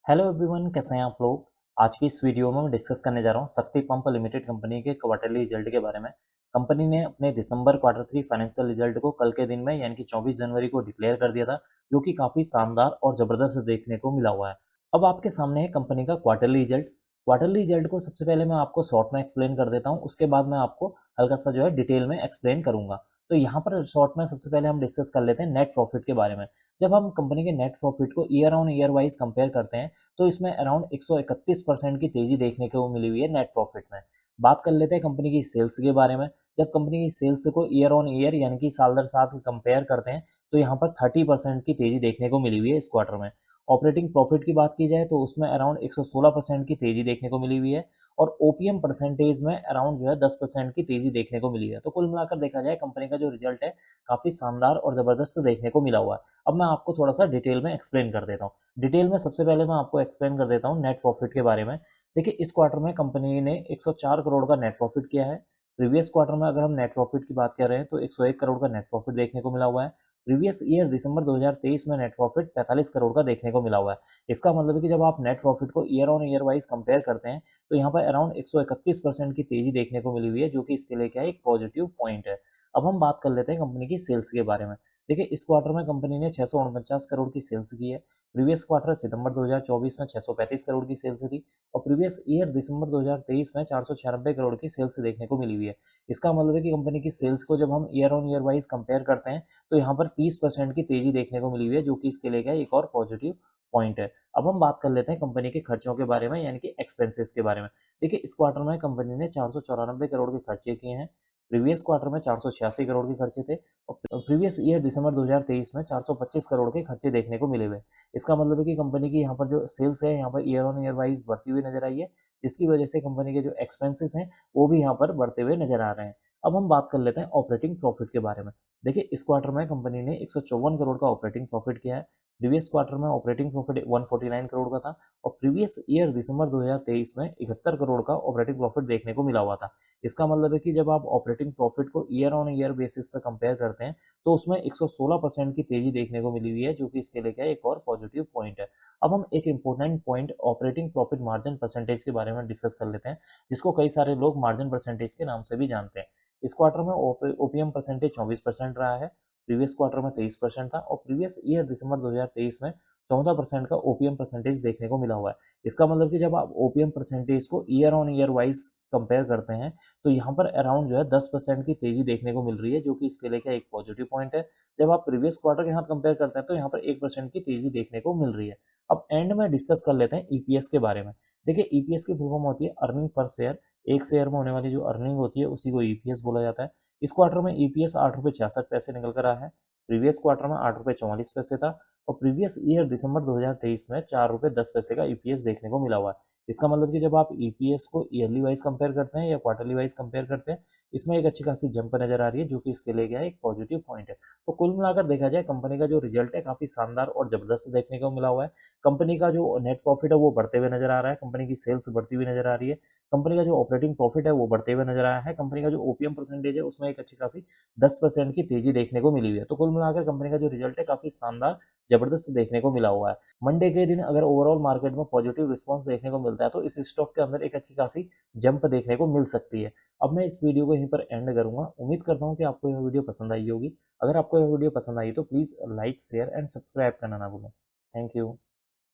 Hello everyone, कैसे हैं आप लोग। आज की इस वीडियो में मैं डिस्कस करने जा रहा हूँ शक्ति पंप लिमिटेड कंपनी के क्वार्टरली रिजल्ट के बारे में। कंपनी ने अपने दिसंबर क्वार्टर 3 फाइनेंशियल रिजल्ट को कल के दिन में यानी कि 24 जनवरी को डिक्लेयर कर दिया था, जो कि काफ़ी शानदार और ज़बरदस्त देखने को मिला हुआ है। अब आपके सामने है कंपनी का क्वार्टरली रिजल्ट। क्वार्टरली रिजल्ट को सबसे पहले मैं आपको शॉर्ट में एक्सप्लेन कर देता हूँ, उसके बाद मैं आपको हल्का सा जो है डिटेल में एक्सप्लेन करूंगा। तो यहाँ पर शॉर्ट में सबसे पहले हम डिस्कस कर लेते हैं नेट प्रॉफिट के बारे में। जब हम कंपनी के नेट प्रॉफिट को year on year wise compare करते हैं तो इसमें अराउंड 131% की तेजी देखने को मिली हुई है नेट प्रॉफिट में। बात कर लेते हैं कंपनी की सेल्स के बारे में। जब कंपनी की सेल्स को ईयर ऑन ईयर यानी कि साल दर साल कंपेयर करते हैं तो यहाँ पर 30% की तेजी देखने को मिली हुई है इस क्वार्टर में। ऑपरेटिंग प्रॉफिट की बात की जाए तो उसमें अराउंड 116% की तेजी देखने को मिली हुई है और ओपीएम परसेंटेज में अराउंड जो है 10% की तेजी देखने को मिली है। तो कुल मिलाकर देखा जाए कंपनी का जो रिजल्ट है काफ़ी शानदार और ज़बरदस्त देखने को मिला हुआ है। अब मैं आपको थोड़ा सा डिटेल में एक्सप्लेन कर देता हूँ। डिटेल में सबसे पहले मैं आपको एक्सप्लेन कर देता हूँ नेट प्रॉफिट के बारे में। देखिए, इस क्वार्टर में कंपनी ने 104 करोड़ का नेट प्रॉफिट किया है। प्रीवियस क्वार्टर में अगर हम नेट प्रॉफिट की बात कर रहे हैं तो 101 करोड़ का नेट प्रॉफिट देखने को मिला हुआ है। प्रीवियस ईयर दिसंबर 2023 में नेट प्रॉफिट 45 करोड़ का देखने को मिला हुआ है। इसका मतलब है कि जब आप नेट प्रॉफिट को year on year wise compare करते हैं तो यहाँ पर अराउंड 131% की तेजी देखने को मिली हुई है, जो कि इसके लिए क्या है, एक पॉजिटिव पॉइंट है। अब हम बात कर लेते हैं कंपनी की सेल्स के बारे में। देखिए, इस क्वार्टर में कंपनी ने 649 करोड़ की सेल्स की है। प्रीवियस क्वार्टर सितंबर 2024 में 635 करोड़ की सेल्स थी और प्रीवियस ईयर दिसंबर 2023 में 496 करोड़ की सेल्स देखने को मिली हुई है। इसका मतलब है कि कंपनी की सेल्स को जब हम year on year wise compare करते हैं तो यहाँ पर 30% की तेजी देखने को मिली हुई है, जो कि इसके लिए क्या है, एक और पॉजिटिव पॉइंट है। अब हम बात कर लेते हैं कंपनी के खर्चों के बारे में यानी कि एक्सपेंसेस के बारे में। देखिए, इस क्वार्टर में कंपनी ने 494 करोड़ के खर्चे किए हैं। प्रीवियस क्वार्टर में 486 करोड़ के खर्चे थे और प्रीवियस ईयर दिसंबर 2023 में 425 करोड़ के खर्चे देखने को मिले हुए। इसका मतलब है कि कंपनी की यहाँ पर जो सेल्स है यहाँ per year on year wise बढ़ती हुई नजर आई है, जिसकी वजह से कंपनी के जो एक्सपेंसेस हैं वो भी यहाँ पर बढ़ते हुए नजर आ रहे हैं। अब हम बात कर लेते हैं ऑपरेटिंग प्रॉफिट के बारे में। देखिए, इस क्वार्टर में कंपनी ने 154 करोड़ का ऑपरेटिंग प्रॉफिट किया है। प्रीवियस क्वार्टर में ऑपरेटिंग प्रॉफिट 149 करोड़ का था और प्रीवियस ईयर दिसंबर 2023 में 71 करोड़ का ऑपरेटिंग प्रॉफिट देखने को मिला हुआ था। इसका मतलब है कि जब आप ऑपरेटिंग प्रॉफिट को ईयर ऑन ईयर बेसिस पर कंपेयर करते हैं तो उसमें 116% की तेजी देखने को मिली हुई है, जो कि इसके लिए क्या है, एक और पॉजिटिव पॉइंट है। अब हम एक important point operating profit margin percentage के बारे में डिस्कस कर लेते हैं, जिसको कई सारे लोग मार्जिन परसेंटेज के नाम से भी जानते हैं। इस क्वार्टर में ओपीएम परसेंटेज 24% रहा है। प्रीवियस क्वार्टर में 23% था और प्रीवियस ईयर दिसंबर 2023 में 14% का ओपीएम परसेंटेज देखने को मिला हुआ है। इसका मतलब कि जब आप ओपीएम परसेंटेज को year on year wise compare करते हैं तो यहाँ पर अराउंड जो है 10% की तेजी देखने को मिल रही है, जो कि इसके लिए क्या एक पॉजिटिव पॉइंट है। जब आप प्रीवियस क्वार्टर के साथ कंपेयर करते हैं तो यहाँ पर 1% की तेजी देखने को मिल रही है। अब एंड में डिस्कस कर लेते हैं ईपीएस के बारे में। देखिए, ईपीएस की फुल फॉर्म होती है अर्निंग पर शेयर। एक शेयर में होने वाली जो अर्निंग होती है उसी को ईपीएस बोला जाता है। इस क्वार्टर में ईपीएस 8 रुपये 66 पैसे निकल कर रहा है। प्रीवियस क्वार्टर में 8 रुपये 44 पैसे था और प्रीवियस ईयर दिसंबर 2023 में 4 रुपये 10 पैसे का ईपीएस देखने को मिला हुआ है। इसका मतलब कि जब आप ईपीएस को ईयरली वाइज कंपेयर करते हैं या क्वार्टरली वाइज कंपेयर करते हैं, इसमें एक अच्छी खासी जंप नजर आ रही है, जो कि इसके लिए क्या है, एक पॉजिटिव पॉइंट है। तो कुल मिलाकर देखा जाए कंपनी का जो रिजल्ट है काफी शानदार और जबरदस्त देखने को मिला हुआ है। कंपनी का जो नेट प्रॉफिट है वो बढ़ते हुए नजर आ रहा है, कंपनी की सेल्स बढ़ती हुई नजर आ रही है, कंपनी का जो ऑपरेटिंग प्रॉफिट है वो बढ़ते हुए नजर आया है, कंपनी का जो ओपीएम परसेंटेज है उसमें एक अच्छी खासी 10% की तेजी देखने को मिली हुई है। तो कुल मिलाकर कंपनी का जो रिजल्ट है काफी शानदार जबरदस्त देखने को मिला हुआ है। मंडे के दिन अगर ओवरऑल मार्केट में पॉजिटिव रिस्पांस देखने को मिलता है तो इस स्टॉक के अंदर एक अच्छी खासी जंप देखने को मिल सकती है। अब मैं इस वीडियो को यहीं पर एंड करूंगा। उम्मीद करता हूं कि आपको यह वीडियो पसंद आई होगी। अगर आपको यह वीडियो पसंद आई तो please like share and subscribe करना ना भूलें। Thank you.